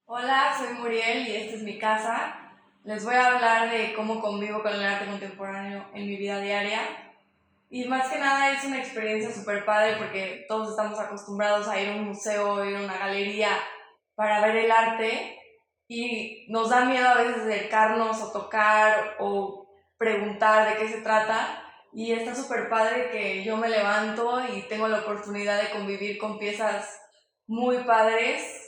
Hola, soy Muriel y esta es mi casa. Les voy a hablar de cómo convivo con el arte contemporáneo en mi vida diaria. Y más que nada es una experiencia súper padre porque todos estamos acostumbrados a ir a un museo, ir a una galería para ver el arte y nos da miedo a veces acercarnos o tocar o preguntar de qué se trata. Y está súper padre que yo me levanto y tengo la oportunidad de convivir con piezas muy padres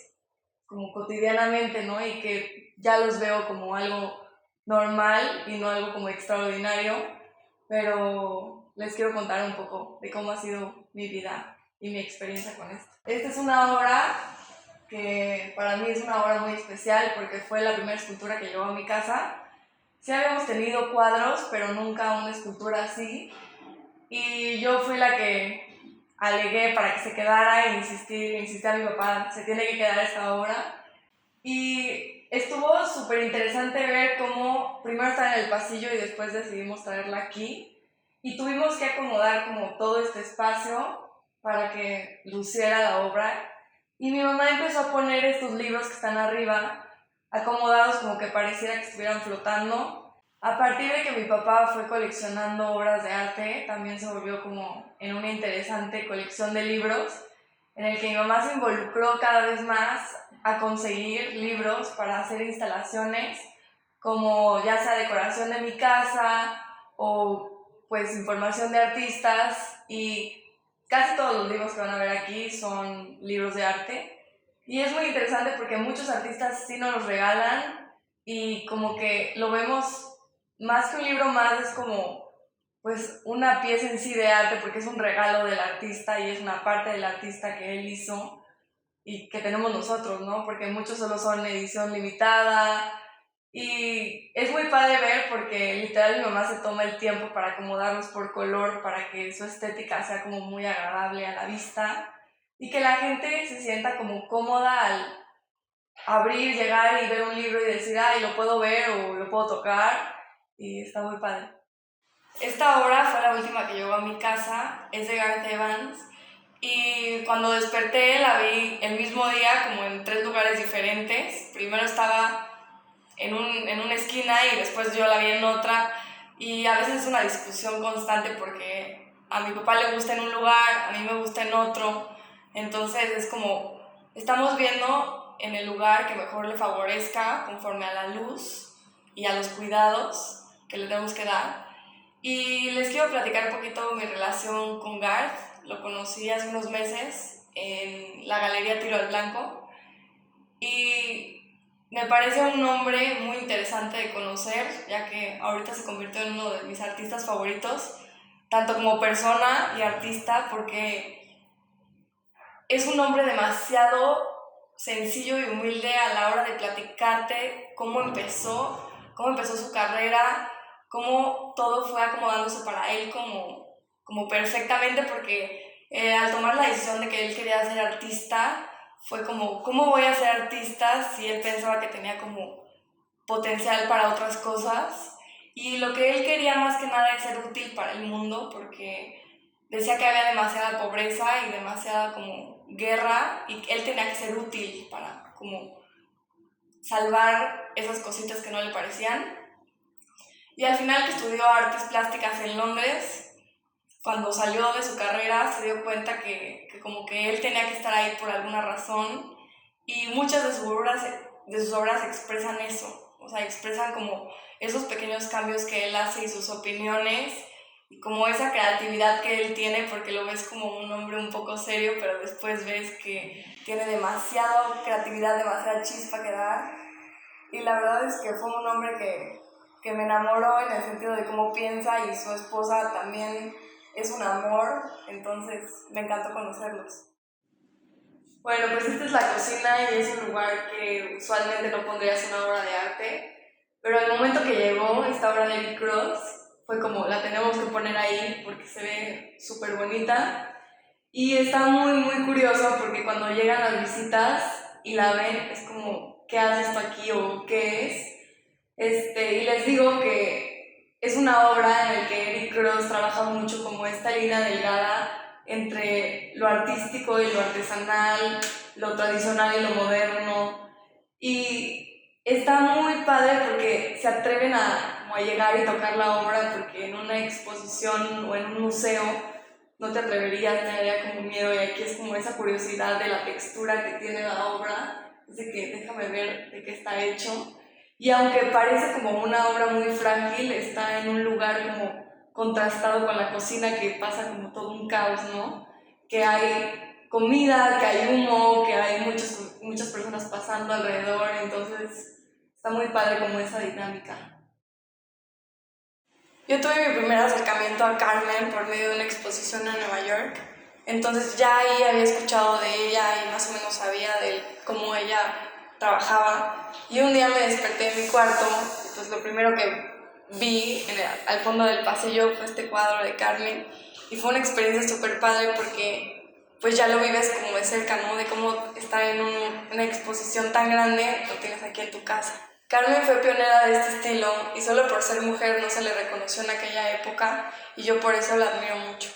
como cotidianamente, ¿no? Y que ya los veo como algo normal y no algo como extraordinario, pero les quiero contar un poco de cómo ha sido mi vida y mi experiencia con esto. Esta es una obra que para mí es una obra muy especial porque fue la primera escultura que llegó a mi casa. Sí habíamos tenido cuadros, pero nunca una escultura así. Y yo fui la que alegué para que se quedara e insistí a mi papá, se tiene que quedar esta obra. Y estuvo súper interesante ver cómo primero estaba en el pasillo y después decidimos traerla aquí. Y tuvimos que acomodar como todo este espacio para que luciera la obra. Y mi mamá empezó a poner estos libros que están arriba, acomodados como que pareciera que estuvieran flotando. A partir de que mi papá fue coleccionando obras de arte, también se volvió como en una interesante colección de libros, en el que mi mamá se involucró cada vez más a conseguir libros para hacer instalaciones, como ya sea decoración de mi casa o pues información de artistas, y casi todos los libros que van a ver aquí son libros de arte. Y es muy interesante porque muchos artistas sí nos los regalan y como que lo vemos más que un libro más, es como pues una pieza en sí de arte porque es un regalo del artista y es una parte del artista que él hizo y que tenemos nosotros, ¿no? Porque muchos solo son edición limitada y es muy padre ver porque literal mi mamá se toma el tiempo para acomodarlos por color para que su estética sea como muy agradable a la vista y que la gente se sienta como cómoda al abrir, llegar y ver un libro y decir, ay, lo puedo ver o lo puedo tocar, y está muy padre. Esta obra fue la última que llegó a mi casa, es de Garth Evans, y cuando desperté la vi el mismo día como en 3 lugares diferentes. Primero estaba en una esquina y después yo la vi en otra, y a veces es una discusión constante porque a mi papá le gusta en un lugar, a mí me gusta en otro, entonces es como estamos viendo en el lugar que mejor le favorezca conforme a la luz y a los cuidados que le tenemos que dar. Y les quiero platicar un poquito mi relación con Garth. Lo conocí hace unos meses en la Galería Tiro al Blanco y me parece un hombre muy interesante de conocer, ya que ahorita se convirtió en uno de mis artistas favoritos, tanto como persona y artista, porque es un hombre demasiado sencillo y humilde a la hora de platicarte cómo empezó su carrera, cómo todo fue acomodándose para él como perfectamente, porque al tomar la decisión de que él quería ser artista, fue como, ¿cómo voy a ser artista si él pensaba que tenía como potencial para otras cosas? Y lo que él quería más que nada es ser útil para el mundo, porque decía que había demasiada pobreza y demasiada como guerra, y él tenía que ser útil para como salvar esas cositas que no le parecían. Y al final, que estudió artes plásticas en Londres, cuando salió de su carrera se dio cuenta que como que él tenía que estar ahí por alguna razón, y muchas de sus obras expresan eso, o sea, expresan como esos pequeños cambios que él hace y sus opiniones y como esa creatividad que él tiene, porque lo ves como un hombre un poco serio, pero después ves que tiene demasiada creatividad, demasiada chispa que dar. Y la verdad es que fue un hombre que me enamoró en el sentido de cómo piensa, y su esposa también es un amor, entonces me encantó conocerlos. Bueno, pues esta es la cocina y es un lugar que usualmente no pondrías una obra de arte, pero al momento que llegó esta obra de Eric Cross, fue como, la tenemos que poner ahí porque se ve súper bonita. Y está muy, muy curioso porque cuando llegan las visitas y la ven, es como, ¿qué haces esto aquí o qué es? Y les digo que es una obra en la que Eric Cross trabaja mucho como esta línea delgada entre lo artístico y lo artesanal, lo tradicional y lo moderno. Y está muy padre porque se atreven como a llegar y tocar la obra, porque en una exposición o en un museo no te atreverías, te daría como miedo, y aquí es como esa curiosidad de la textura que tiene la obra, es de que déjame ver de qué está hecho. Y aunque parece como una obra muy frágil, está en un lugar como contrastado con la cocina, que pasa como todo un caos, ¿no? Que hay comida, que hay humo, que hay muchas personas pasando alrededor, entonces está muy padre como esa dinámica. Yo tuve mi primer acercamiento a Carmen por medio de una exposición en Nueva York, entonces ya ahí había escuchado de ella y más o menos sabía de cómo ella trabajaba, y un día me desperté en mi cuarto y pues lo primero que vi al fondo del pasillo fue este cuadro de Carmen, y fue una experiencia súper padre porque pues ya lo vives como de cerca, ¿no? De cómo estar en una exposición tan grande lo tienes aquí en tu casa. Carmen fue pionera de este estilo y solo por ser mujer no se le reconoció en aquella época, y yo por eso la admiro mucho.